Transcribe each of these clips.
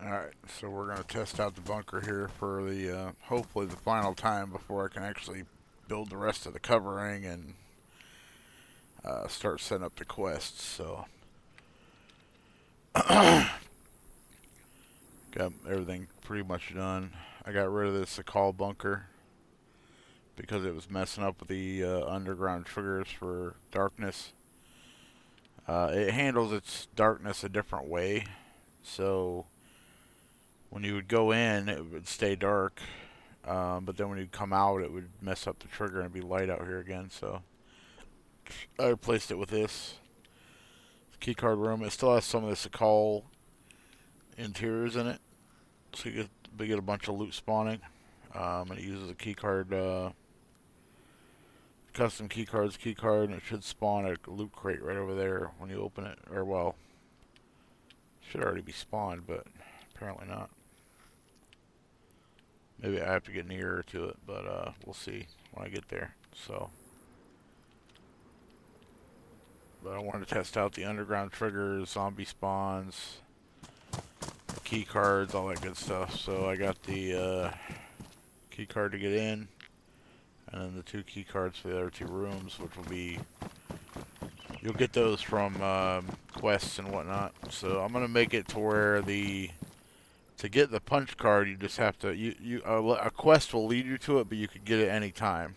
Alright, so we're going to test out the bunker here for the, hopefully the final time before I can actually build the rest of the covering and start setting up the quests. So, got everything pretty much done. I got rid of this call bunker because it was messing up with the underground triggers for darkness. It handles its darkness a different way, so when you would go in, it would stay dark, but then when you come out, it would mess up the trigger and be light out here again. So I replaced it with this keycard room. It still has some of this call interiors in it, so we get a bunch of loot spawning. And it uses a keycard, custom keycard, and it should spawn a loot crate right over there when you open it. Or well, it should already be spawned, but apparently not. Maybe I have to get nearer to it, but we'll see when I get there. So, but I wanted to test out the underground triggers, zombie spawns, key cards, all that good stuff. So I got the key card to get in, and then the 2 key cards for the other 2 rooms, which will be, you'll get those from quests and whatnot. So I'm gonna make it to where to get the punch card, you just have to a quest will lead you to it, but you can get it any time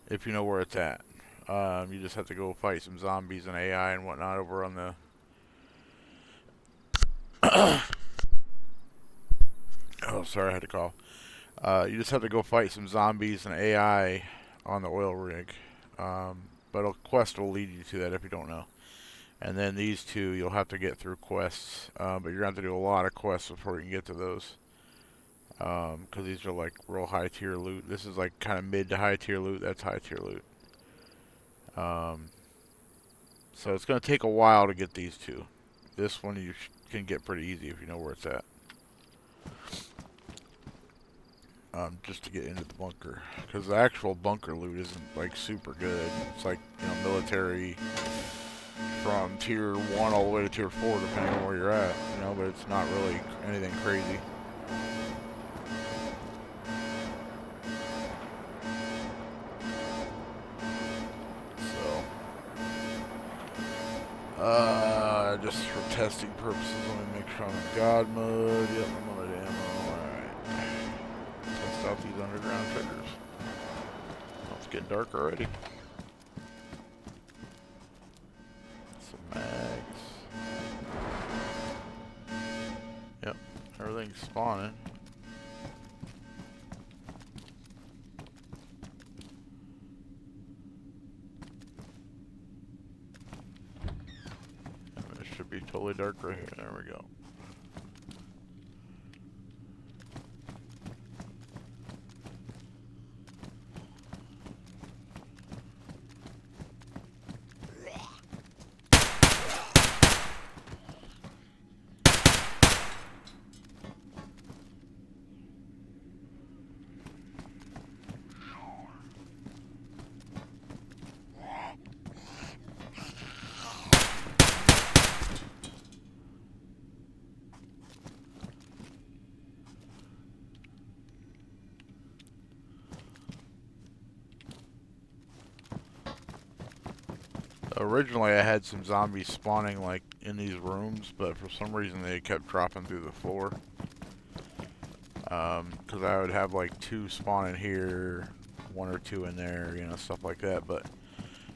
if you know where it's at. You just have to go fight some zombies and AI and whatnot over on the oh, sorry, I had to call. You just have to go fight some zombies and AI on the oil rig. But a quest will lead you to that if you don't know. And then these 2 you'll have to get through quests, but you're going to have to do a lot of quests before you can get to those. Because these are like real high tier loot. This is like kind of mid to high tier loot. That's high tier loot. So it's going to take a while to get these 2. This one you can get pretty easy if you know where it's at. Just to get into the bunker, because the actual bunker loot isn't like super good. It's like, you know, military from tier 1 all the way to tier 4 depending on where you're at, you know, but it's not really anything crazy. So just for testing purposes, let me make sure I'm in God mode. Yep, I'm on ammo. Alright, test out these underground triggers. Oh, it's getting dark already. Some mags. Yep, everything's spawning. And it should be totally dark right here. There we go. Originally, I had some zombies spawning like in these rooms, but for some reason they kept dropping through the floor. Because I would have like 2 spawning here, 1 or 2 in there, you know, stuff like that. But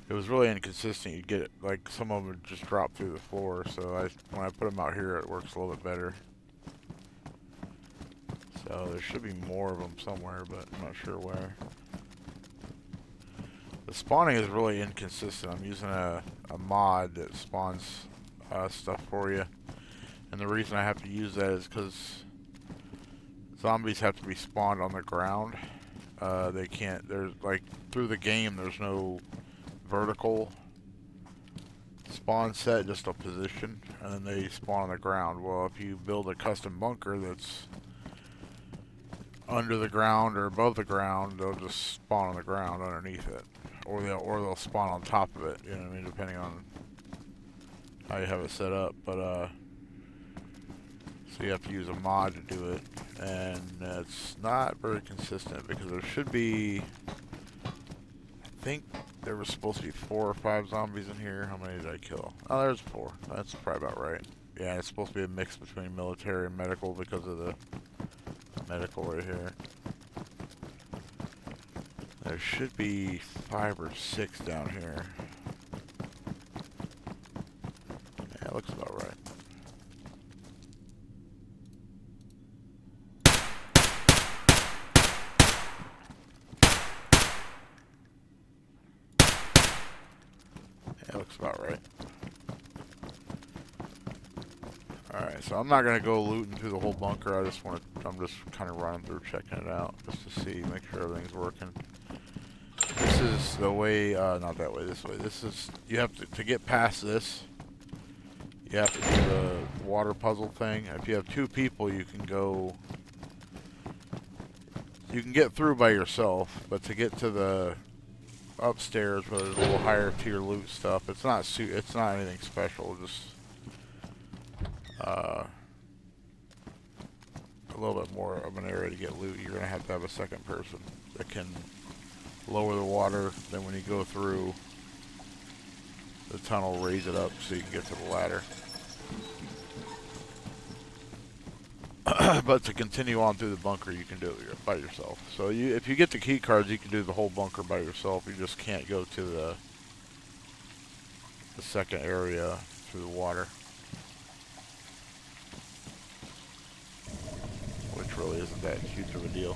it was really inconsistent. You'd get it, like some of them would just drop through the floor. So when I put them out here, it works a little bit better. So there should be more of them somewhere, but I'm not sure where. The spawning is really inconsistent. I'm using a mod that spawns stuff for you. And the reason I have to use that is because zombies have to be spawned on the ground. They can't, there's like, through the game there's no vertical spawn set, just a position, and then they spawn on the ground. Well, if you build a custom bunker that's under the ground or above the ground, they'll just spawn on the ground underneath it. Or they'll spawn on top of it, you know what I mean, depending on how you have it set up. But So you have to use a mod to do it, and it's not very consistent because there should be, I think there was supposed to be 4 or 5 zombies in here. How many did I kill? Oh, there's 4. That's probably about right. Yeah, it's supposed to be a mix between military and medical because of the medical right here. There should be 5 or 6 down here. Yeah, it looks about right. Yeah, looks about right. Alright, so I'm not gonna go looting through the whole bunker. I'm just kind of running through, checking it out, just to see, make sure everything's working. This is the way, not that way, this way. This is, you have to get past this, you have to do the water puzzle thing. If you have 2 people, you can get through by yourself, but to get to the upstairs where there's a little higher tier loot stuff, it's not anything special, just a little bit more of an area to get loot. You're gonna have to have a second person that can lower the water, then when you go through the tunnel, raise it up so you can get to the ladder. But to continue on through the bunker, you can do it by yourself. So if you get the key cards, you can do the whole bunker by yourself. You just can't go to the second area through the water, which really isn't that huge of a deal.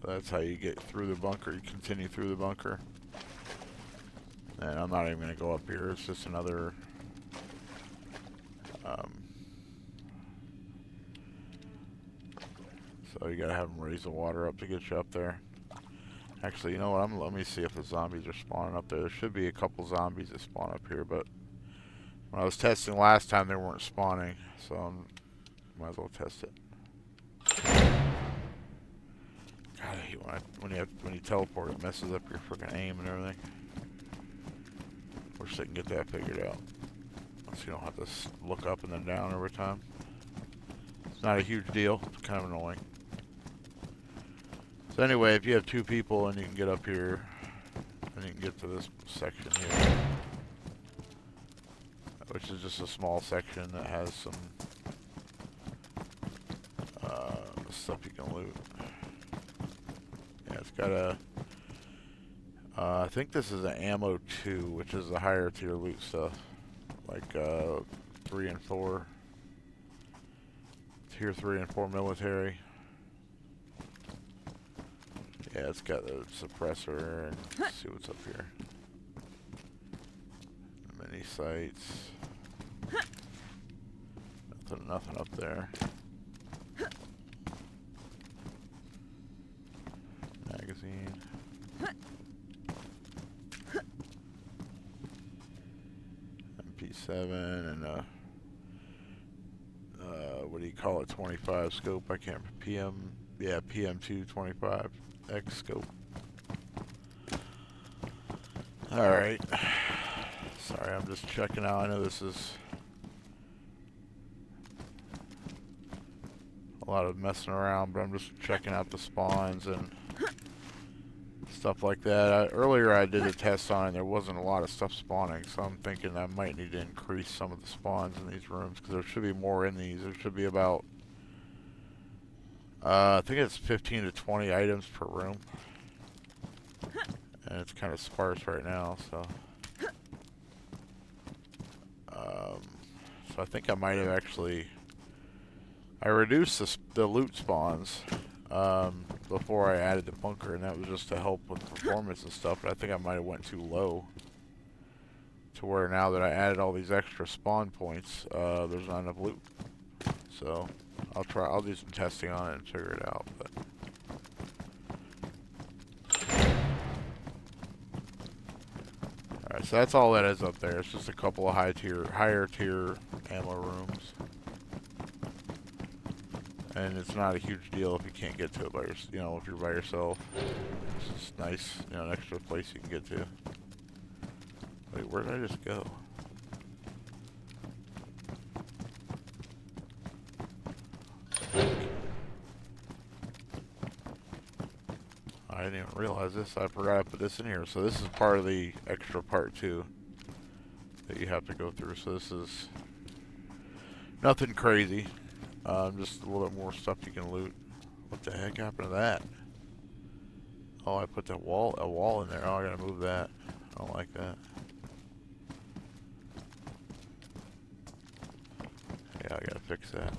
That's how you get through the bunker. You continue through the bunker. And I'm not even going to go up here. It's just another... so you got to have them raise the water up to get you up there. Actually, you know what? Let me see if the zombies are spawning up there. There should be a couple zombies that spawn up here, but when I was testing last time, they weren't spawning. So I might as well test it. God, I hate when you teleport, it messes up your freaking aim and everything. Wish they can get that figured out, so you don't have to look up and then down every time. It's not a huge deal. It's kind of annoying. So anyway, if you have 2 people and you can get up here, and you can get to this section here, which is just a small section that has some stuff you can loot. Yeah, it's got a... I think this is an ammo 2, which is the higher tier loot stuff. Like 3 and 4. Tier 3 and 4 military. Yeah, it's got the suppressor, and let's see what's up here. Mini sights. Nothing up there. Magazine. MP7 and what do you call it? 25 scope. I can't remember. PM. Yeah, PM2 25X scope. All right. Sorry, I'm just checking out. I know this is a lot of messing around, but I'm just checking out the spawns and stuff like that. Earlier I did a test on it and there wasn't a lot of stuff spawning, so I'm thinking I might need to increase some of the spawns in these rooms, because there should be more in these. There should be about I think it's 15 to 20 items per room, and it's kind of sparse right now, so so I think I might have actually reduced the loot spawns before I added the bunker, and that was just to help with performance and stuff, but I think I might have went too low to where now that I added all these extra spawn points, there's not enough loot. So I'll do some testing on it and figure it out. But Alright, so that's all that is up there. It's just a couple of higher tier ammo rooms. And it's not a huge deal if you can't get to it by yourself, you know, if you're by yourself. It's just nice, you know, an extra place you can get to. Wait, where did I just go? I didn't even realize this. I forgot I put this in here. So this is part of the extra part too that you have to go through. So this is nothing crazy. Just a little bit more stuff you can loot. What the heck happened to that? Oh, I put a wall in there. Oh, I gotta move that. I don't like that. Yeah, I gotta fix that.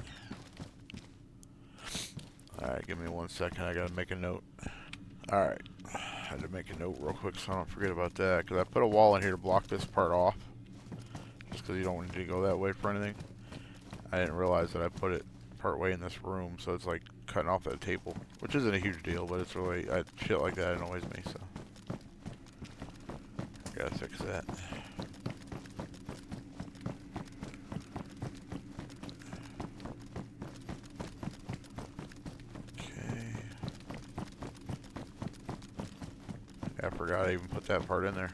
Alright, give me 1 second. I gotta make a note. Alright. I had to make a note real quick so I don't forget about that. Because I put a wall in here to block this part off. Just because you don't need to go that way for anything. I didn't realize that I put it part way in this room, so it's like cutting off that table, which isn't a huge deal, but it's really shit like that annoys me. So gotta fix that. Okay. I forgot I even put that part in there.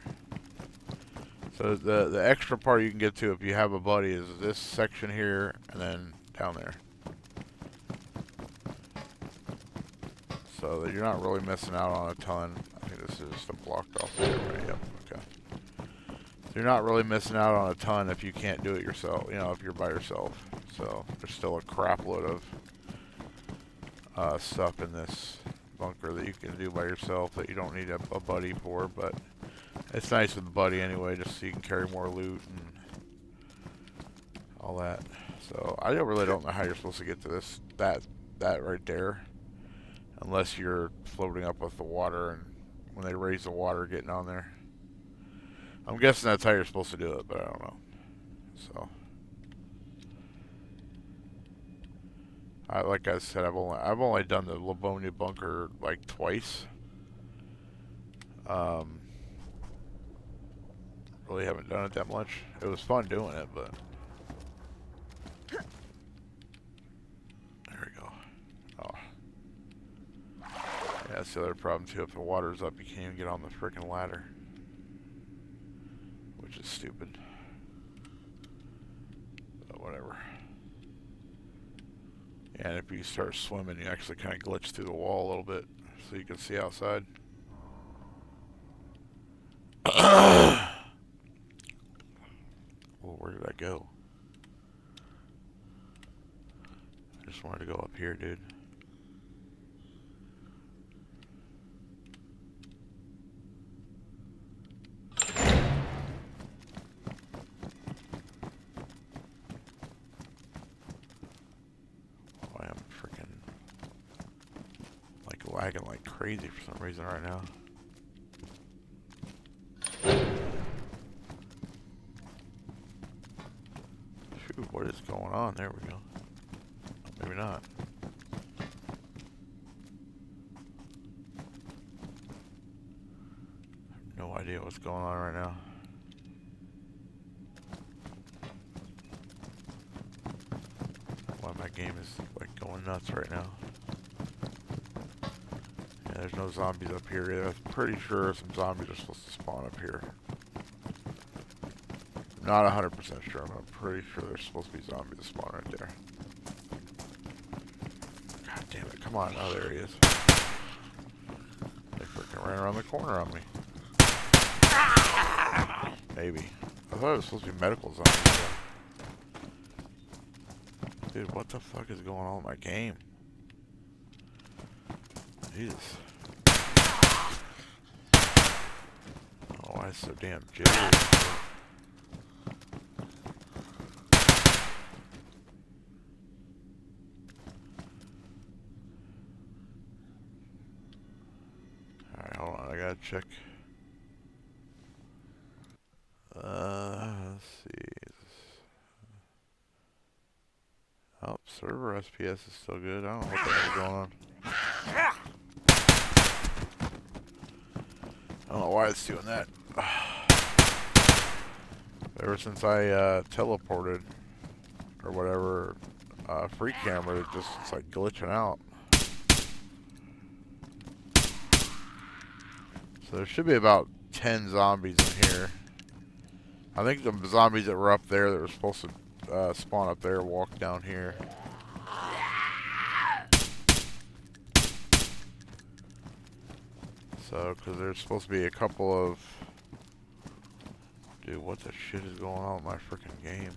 So the extra part you can get to if you have a buddy is this section here and then down there. So that you're not really missing out on a ton. I think this is just a blocked off there, right? Yep, okay. So you're not really missing out on a ton if you can't do it yourself, you know, if you're by yourself. So there's still a crap load of stuff in this bunker that you can do by yourself that you don't need a buddy for, but it's nice with a buddy anyway, just so you can carry more loot and all that. So I really don't know how you're supposed to get to this, that right there. Unless you're floating up with the water and when they raise the water getting on there. I'm guessing that's how you're supposed to do it, but I don't know. So like I said, I've only done the Livonia bunker like twice. Really haven't done it that much. It was fun doing it, but there we go. Oh. Yeah, that's the other problem too. If the water's up, you can't even get on the freaking ladder. Which is stupid. But whatever. Yeah, and if you start swimming, you actually kind of glitch through the wall a little bit so you can see outside. Well, where did I go? I just wanted to go up here, dude. Oh, I am freaking like lagging like crazy for some reason right now. What is going on? There we go. Maybe not. I have no idea what's going on right now. Why my game is like going nuts right now. Yeah, there's no zombies up here either. I'm pretty sure some zombies are supposed to spawn up here. Not 100% sure, but I'm pretty sure there's supposed to be zombies spawn right there. God damn it, come on. Oh, there he is. They freaking ran around the corner on me. Maybe. I thought it was supposed to be medical zombies. Dude, what the fuck is going on with my game? Jesus. Oh, why is it so damn jittery? I gotta check. Let's see. Oh, server SPS is still good. I don't know what the hell is going on. I don't know why it's doing that. Ever since I teleported or whatever, free camera, it's like glitching out. So there should be about 10 zombies in here. I think the zombies that were up there that were supposed to spawn up there walk down here. So, because there's supposed to be a couple of... Dude, what the shit is going on with my freaking game?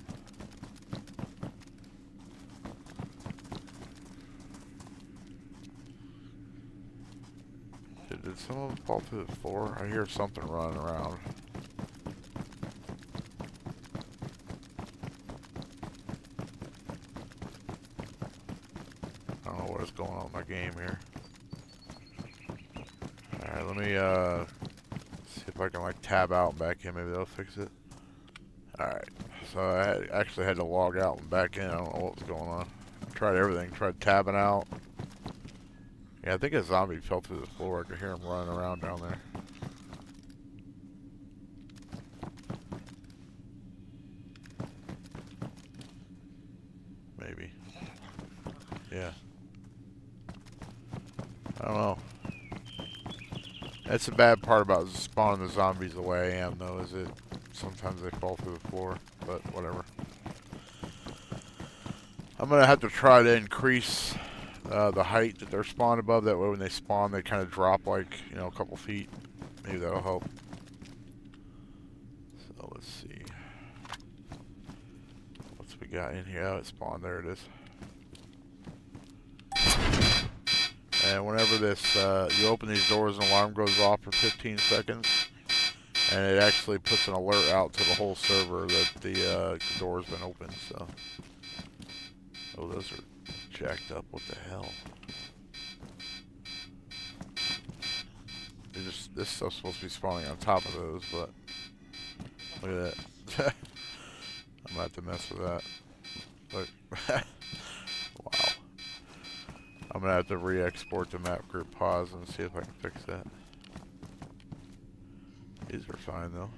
Did some of them fall through the floor? I hear something running around. I don't know what is going on with my game here. Alright, let me see if I can like tab out and back in. Maybe they'll fix it. Alright, so I actually had to log out and back in. I don't know what was going on. I tried everything. Tried tabbing out. Yeah, I think a zombie fell through the floor. I could hear him running around down there. Maybe. Yeah. I don't know. That's the bad part about spawning the zombies the way I am, though, is it sometimes they fall through the floor, but whatever. I'm going to have to try to increase the height that they're spawned above. That way when they spawn, they kind of drop like, you know, a couple feet. Maybe that'll help. So let's see. What's we got in here? Oh, it spawned. There it is. And whenever this, you open these doors, an alarm goes off for 15 seconds. And it actually puts an alert out to the whole server that the door's been opened, so. Oh, those are jacked up. What the hell? This stuff's supposed to be spawning on top of those, but look at that. I'm gonna have to mess with that. Look. Wow. I'm gonna have to re-export the map group pause and see if I can fix that. These are fine though.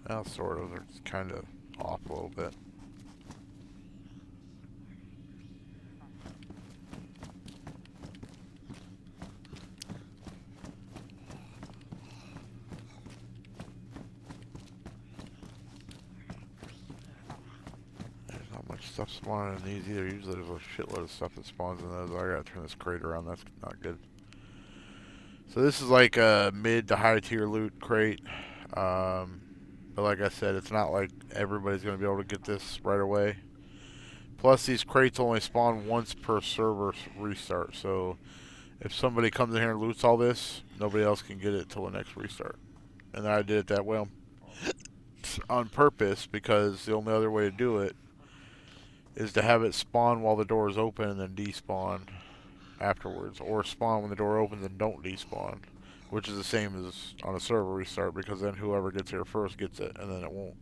Well, sort of. They're kind of off a little bit. There's not much stuff spawning in these either. Usually there's a shitload of stuff that spawns in those. I gotta turn this crate around. That's not good. So this is like a mid to high tier loot crate. But like I said, it's not like everybody's going to be able to get this right away. Plus, these crates only spawn once per server restart. So, if somebody comes in here and loots all this, nobody else can get it till the next restart. And I did it that way on purpose, because the only other way to do it is to have it spawn while the door is open and then despawn afterwards. Or spawn when the door opens and don't despawn. Which is the same as on a server restart, because then whoever gets here first gets it, and then it won't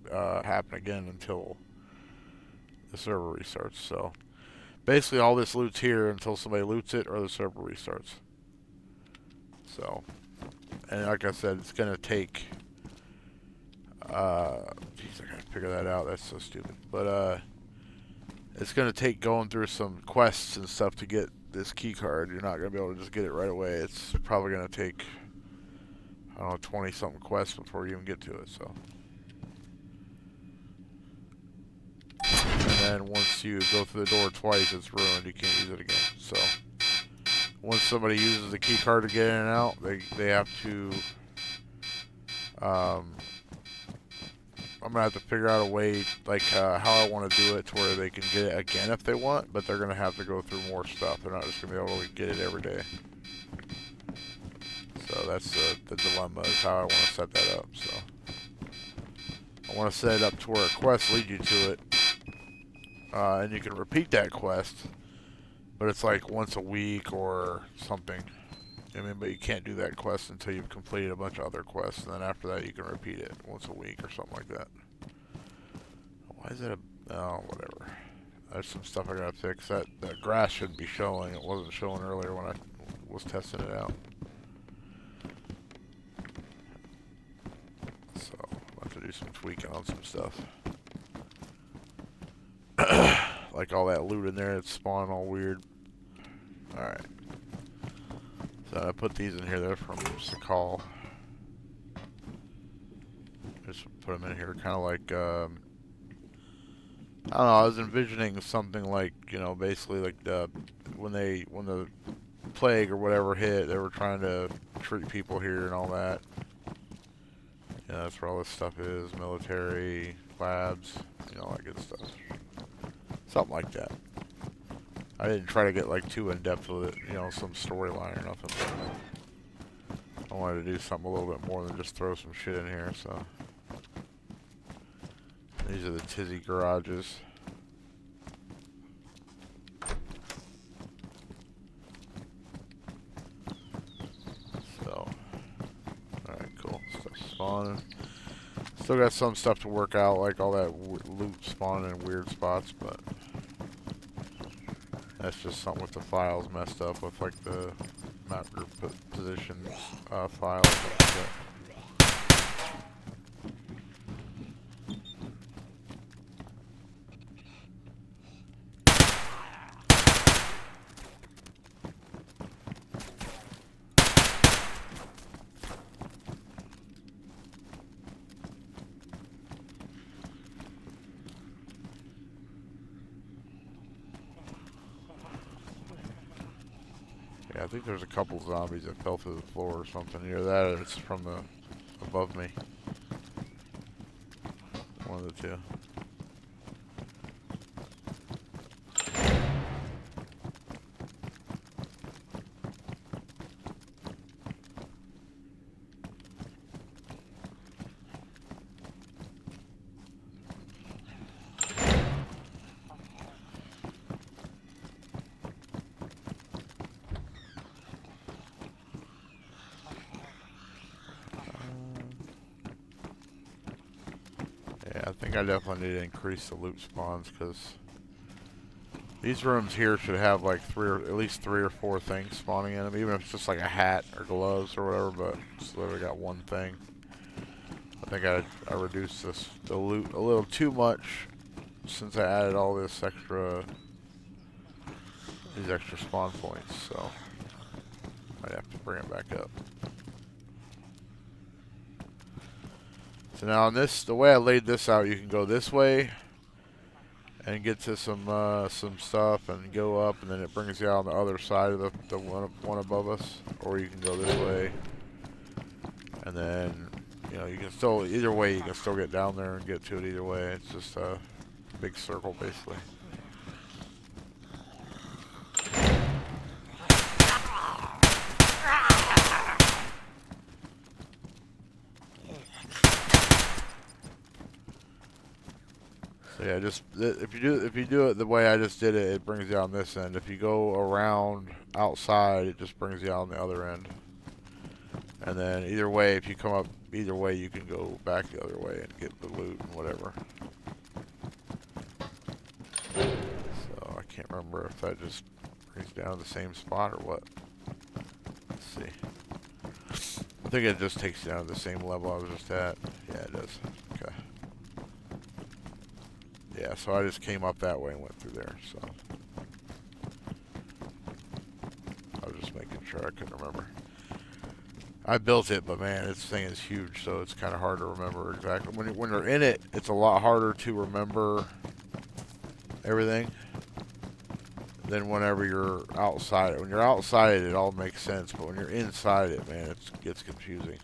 happen again until the server restarts. So basically all this loot's here until somebody loots it or the server restarts. So, and like I said, it's going to take... Jeez, I gotta figure that out. That's so stupid. But it's going to take going through some quests and stuff to get this key card. You're not going to be able to just get it right away. It's probably going to take, I don't know, 20 something quests before you even get to it. So, and then once you go through the door twice, it's ruined. You can't use it again. So once somebody uses the key card to get in and out, they have to I'm going to have to figure out a way, like, how I want to do it to where they can get it again if they want, but they're going to have to go through more stuff. They're not just going to be able to get it every day. So that's the dilemma, is how I want to set that up. So I want to set it up to where a quest leads you to it, and you can repeat that quest, but it's like once a week or something. I mean, but you can't do that quest until you've completed a bunch of other quests, and then after that you can repeat it once a week or something like that. Why is that oh, whatever. There's some stuff I gotta fix. That grass shouldn't be showing. It wasn't showing earlier when I was testing it out. So I'll have to do some tweaking on some stuff. Like all that loot in there, it's spawning all weird. Alright. So I put these in here, they're from Sakal. Just put them in here, kind of like, I don't know, I was envisioning something like, you know, basically like when the plague or whatever hit, they were trying to treat people here and all that. Yeah, that's where all this stuff is, military, labs, you know, all that good stuff. Something like that. I didn't try to get like too in depth with it, you know, some storyline or nothing. I wanted to do something a little bit more than just throw some shit in here, so. These are the Tizzy garages. So, alright, cool. Stuff spawning. Still got some stuff to work out, like all that loot spawning in weird spots, but that's just something with the files messed up with, like the map group positions files. Yeah, I think there's a couple zombies that fell through the floor or something. Either that or it's from the above me. One of the two. Yeah, I think I definitely need to increase the loot spawns because these rooms here should have like at least three or four things spawning in them, even if it's just like a hat or gloves or whatever, but it's literally got one thing. I think I reduced the loot a little too much since I added all these extra spawn points, so I'd have to bring it back up. So now on this, the way I laid this out, you can go this way and get to some stuff and go up, and then it brings you out on the other side of the one above us, or you can go this way, and then you know you can still either way you can still get down there and get to it either way. It's just a big circle basically. So yeah, just if you do it the way I just did it, it brings you on this end. If you go around outside, it just brings you on the other end. And then either way, if you come up either way, you can go back the other way and get the loot and whatever. So I can't remember if that just brings down to the same spot or what. Let's see. I think it just takes you down to the same level I was just at. Yeah, it does. Okay. Yeah, so I just came up that way and went through there, so. I was just making sure I couldn't remember. I built it, but man, this thing is huge, so it's kind of hard to remember exactly. When you're in it, it's a lot harder to remember everything than whenever you're outside. When you're outside, it all makes sense, but when you're inside it, man, it gets confusing.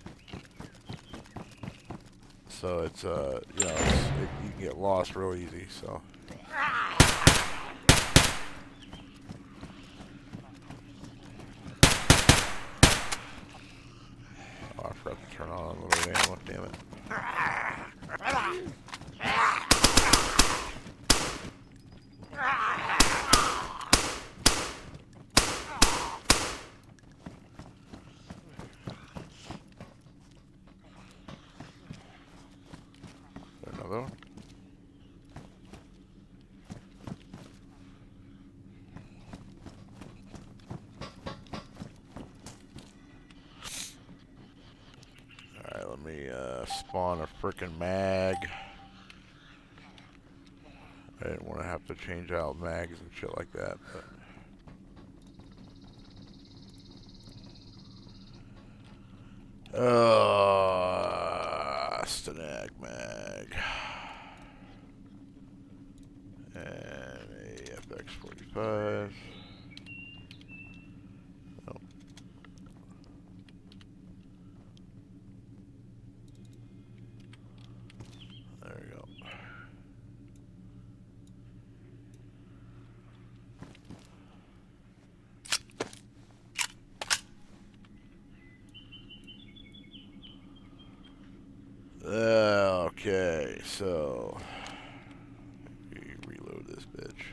So it's you know, you can get lost real easy. So. Oh, I forgot to turn on a little ammo. Damn it. Another one. spawn a frickin' mag. I didn't want to have to change out mags and shit like that, but... Stanag mag. And a FX45. Oh. There we go. Okay, so we reload this bitch.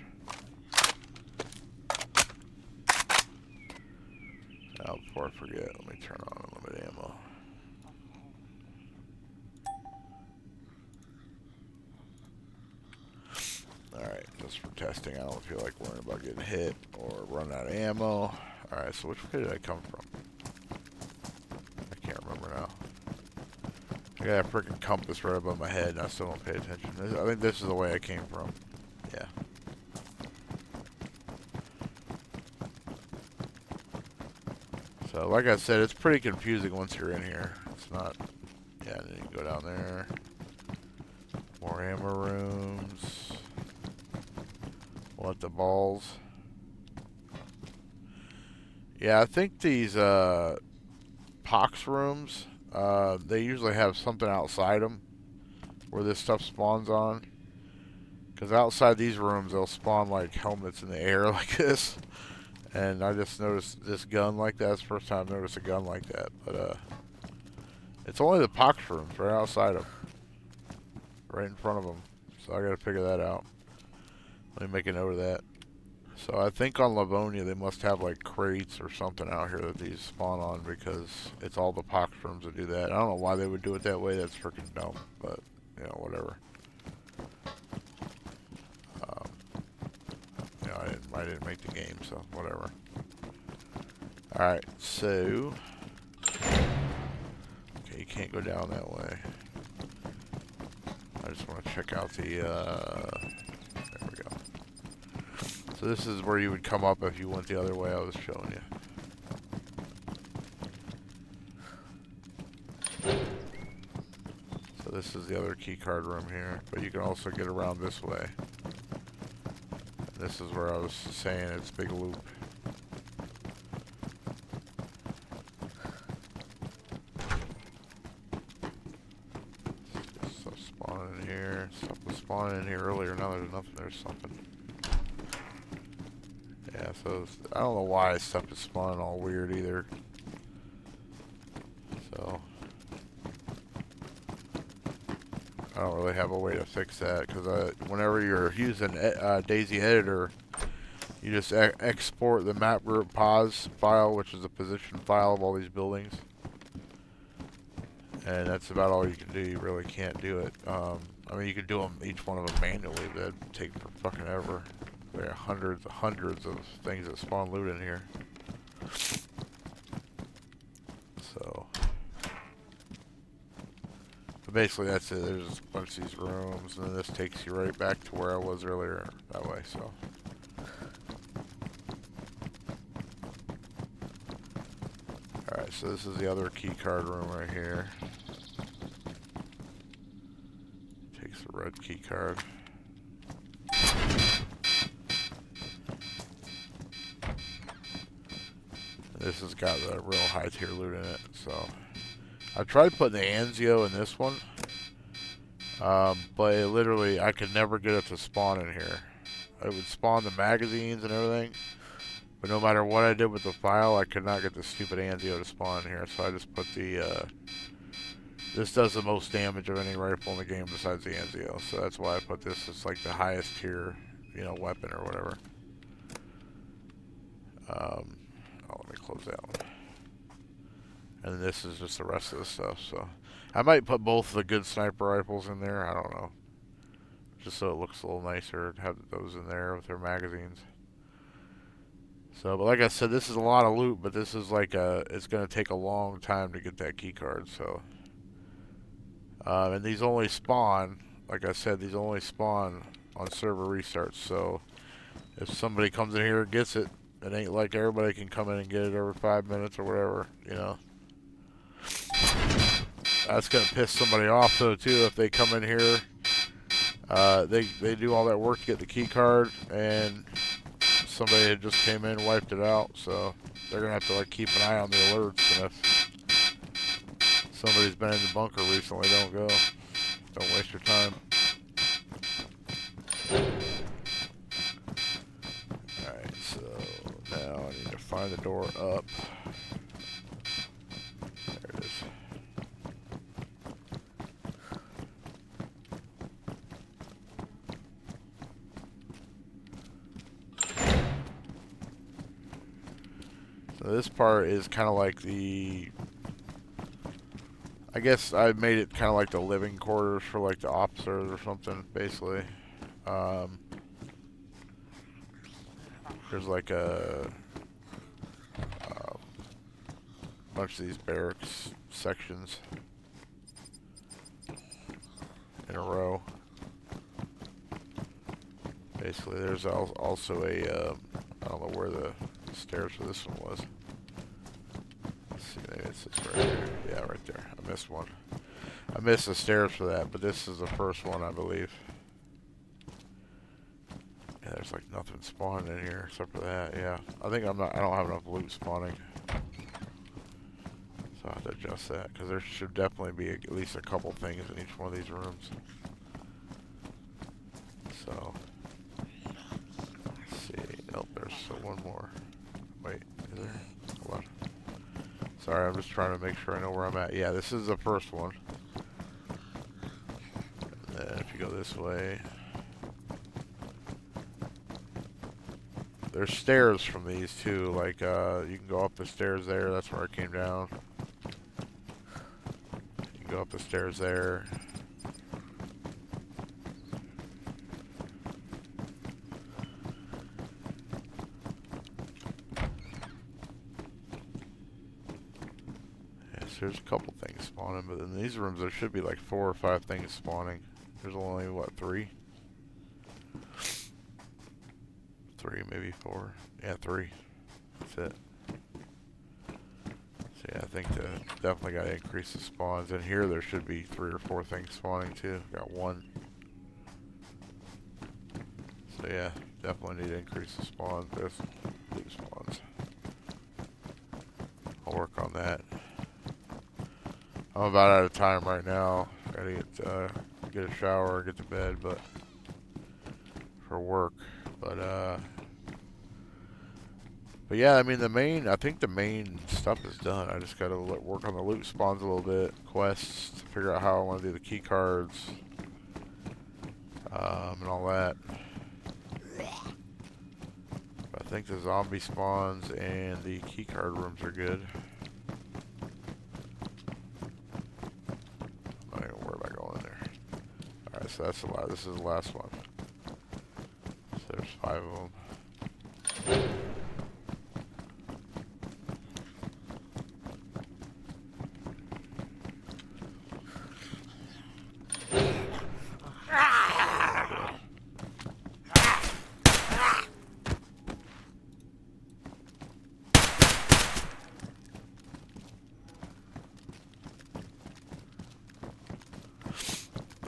Now, before I forget, let me turn on unlimited ammo. Alright, just for testing. I don't feel like worrying about getting hit or running out of ammo. Alright, so which way did I come from? I can't remember now. I got a freaking compass right above my head and I still don't pay attention. I think this is the way I came from. Yeah. So, like I said, it's pretty confusing once you're in here. It's not... Yeah, then you can go down there. More ammo rooms. What the balls? Yeah, I think these, pox rooms... they usually have something outside them where this stuff spawns on. Because outside these rooms, they'll spawn like helmets in the air like this. And I just noticed this gun like that. It's the first time I've noticed a gun like that. But it's only the pox rooms right outside them. Right in front of them. So I gotta figure that out. Let me make a note of that. So I think on Livonia they must have like crates or something out here that these spawn on because it's all the pox rooms that do that. I don't know why they would do it that way. That's freaking dumb, but you know, whatever. You know, I didn't make the game, so whatever. All right, so okay, you can't go down that way. I just want to check out the. There we go. So this is where you would come up if you went the other way I was showing you. So this is the other keycard room here, but you can also get around this way. And this is where I was saying it's big loop. Stuff spawning in here. Stuff was spawning in here earlier. Now there's nothing. There's something. Yeah, so I don't know why stuff is spawning all weird either. So I don't really have a way to fix that because whenever you're using Daisy Editor, you just export the map group pos file, which is a position file of all these buildings, and that's about all you can do. You really can't do it. I mean, you could do them each one of them manually, but that'd take for fucking ever. There are hundreds of things that spawn loot in here. So, but basically that's it. There's a bunch of these rooms, and then this takes you right back to where I was earlier that way. So, all right. So this is the other key card room right here. Takes the red key card. This has got the real high tier loot in it, so I tried putting the Anzio in this one, but it literally I could never get it to spawn in here. It would spawn the magazines and everything, but no matter what I did with the file, I could not get the stupid Anzio to spawn in here. So I just put the this does the most damage of any rifle in the game besides the Anzio, so that's why I put this as like the highest tier, you know, weapon or whatever. Oh, let me close that one. And this is just the rest of the stuff, so I might put both the good sniper rifles in there, I don't know. Just so it looks a little nicer to have those in there with their magazines. So, but like I said, this is a lot of loot, but this is like it's going to take a long time to get that key card, so And these only spawn, like I said, these only spawn on server restarts. So if somebody comes in here and gets it, it ain't like everybody can come in and get it every 5 minutes or whatever, you know. That's gonna piss somebody off though too if they come in here. They do all that work to get the key card, and somebody had just came in and wiped it out. So they're gonna have to like keep an eye on the alerts. And if somebody's been in the bunker recently, don't go. Don't waste your time. Alright, so now I need to find the door up. There it is. So this part is kind of like the... I guess I made it kind of like the living quarters for like the officers or something, basically. There's like a bunch of these barracks sections in a row. Basically, there's also a, I don't know where the stairs for this one was. Let's see, maybe it's this right here. Yeah, right there. I missed one. I missed the stairs for that, but this is the first one, I believe. Yeah, there's like nothing spawning in here except for that. Yeah, I think I don't have enough loot spawning, so I have to adjust that because there should definitely be at least a couple things in each one of these rooms. So let's see. Nope, there's one more. Wait, is there? Hold on. Sorry, I'm just trying to make sure I know where I'm at. Yeah, this is the first one. And then if you go this way. There's stairs from these too, like you can go up the stairs there, that's where I came down. You can go up the stairs there. Yes, there's a couple things spawning, but in these rooms there should be like 4 or 5 things spawning. There's only, what, 3? 3, maybe 4. Yeah, 3. That's it. So yeah, I think definitely got to increase the spawns. In here, there should be 3 or 4 things spawning too. Got 1. So yeah, definitely need to increase the spawns. There's loot spawns. I'll work on that. I'm about out of time right now. Gotta get a shower, get to bed, but for work. But yeah, I mean I think the main stuff is done. I just gotta work on the loot spawns a little bit, quests, to figure out how I want to do the key cards, and all that. But I think the zombie spawns and the key card rooms are good. I'm not even worried about going in there. Alright, so that's a lot. This is the last one. So there's 5 of them.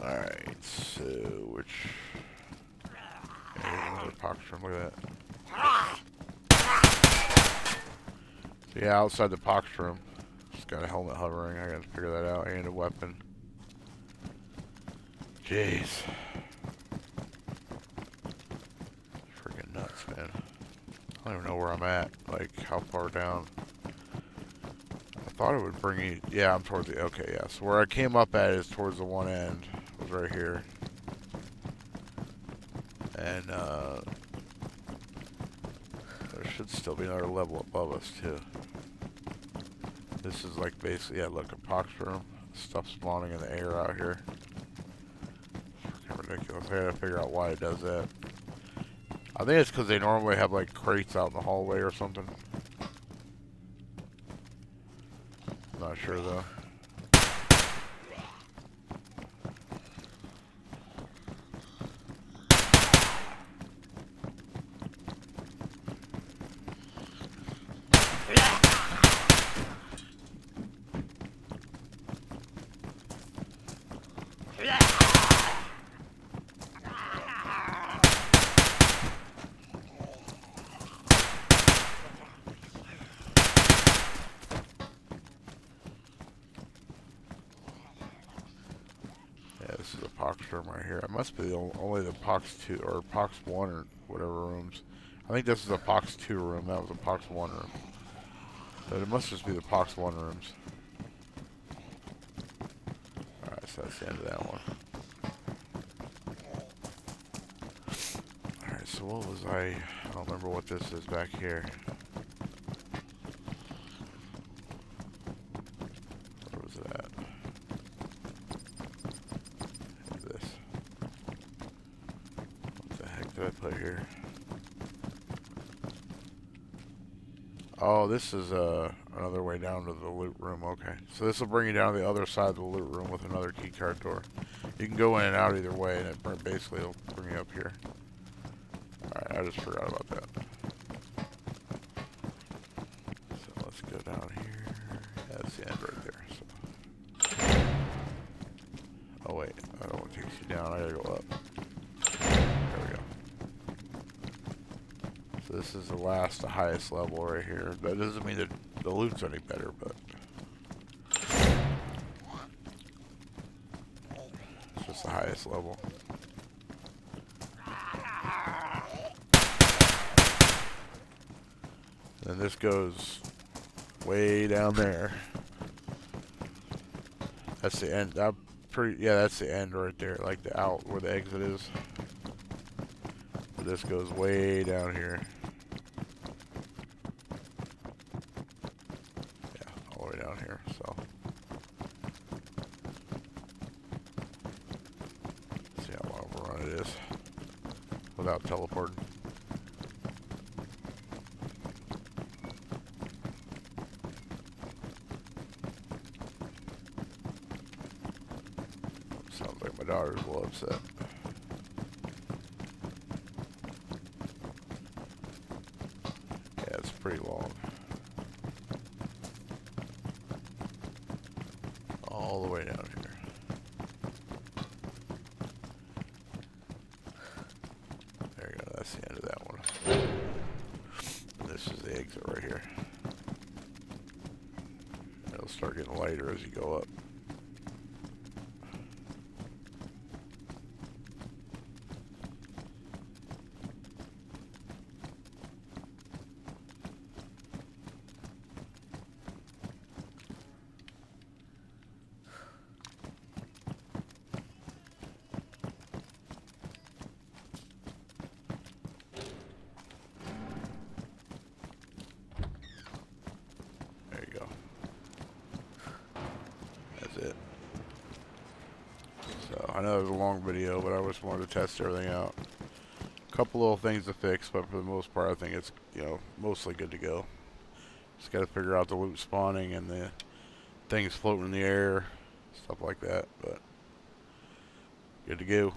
Alright, so which... Yeah, there's another pox room, look at that. So yeah, outside the pox room. Just got a helmet hovering, I gotta figure that out, and a weapon. Jeez. Freaking nuts, man. I don't even know where I'm at, like how far down. I thought it would bring me, yeah, I'm towards the, okay, yeah. So where I came up at is towards the one end. Was right here. And there should still be another level above us too. This is like basically, yeah, look, a pox room. Stuff spawning in the air out here. Freaking ridiculous. I gotta figure out why it does that. I think it's because they normally have like crates out in the hallway or something. I'm not sure though. this room right here. It must be only the Pox 2 or Pox 1 or whatever rooms. I think this is a Pox 2 room. That was a Pox 1 room. But it must just be the Pox 1 rooms. Alright, so that's the end of that one. Alright, so what was I don't remember what this is back here. Where was it at? This. What the heck did I put here? Oh, this is another way down to the loot room. Okay, so this will bring you down to the other side of the loot room with another keycard door. You can go in and out either way, and it basically will bring you up here. Alright, I just forgot about that. So let's go down here. Yeah, that's the end right there. So. Oh wait, I don't want to take you down. I gotta go up. There we go. So this is the highest level right here. That doesn't mean that the loot's any better, but it's just the highest level. And this goes way down there. That's the end. Yeah, that's the end right there, like the out where the exit is. But this goes way down here. Yeah, all the way down here. So, let's see how long of a run it is without teleporting. Sounds like my daughter's a little upset. Yeah, it's pretty long. All the way down here. There you go, that's the end of that one. And this is the exit right here. It'll start getting lighter as you go up. I know it was a long video, but I just wanted to test everything out. A couple little things to fix, but for the most part, I think it's, mostly good to go. Just got to figure out the loot spawning and the things floating in the air, stuff like that, but good to go.